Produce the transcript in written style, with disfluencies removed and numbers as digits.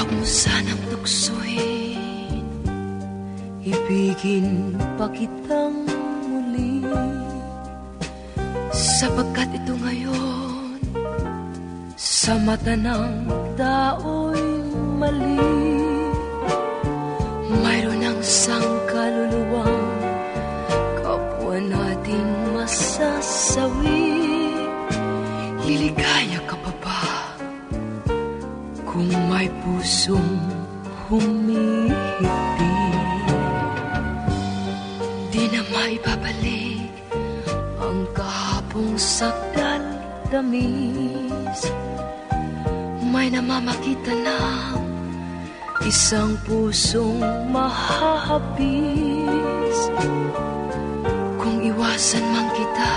Huwag mo sanang tuksoin, ibigin pa kitang muli, sapagkat ito ngayon sa mata ng tao'y mali. Mayroon ang sangkaluluwang kapwa nating masasawi. Liligaya ka pa ba kung may pusong humihigpit? Di na maibabalik ang kahapong sakdal tamis. May namamakita ng isang pusong mahahapis. Kung iwasan man kita,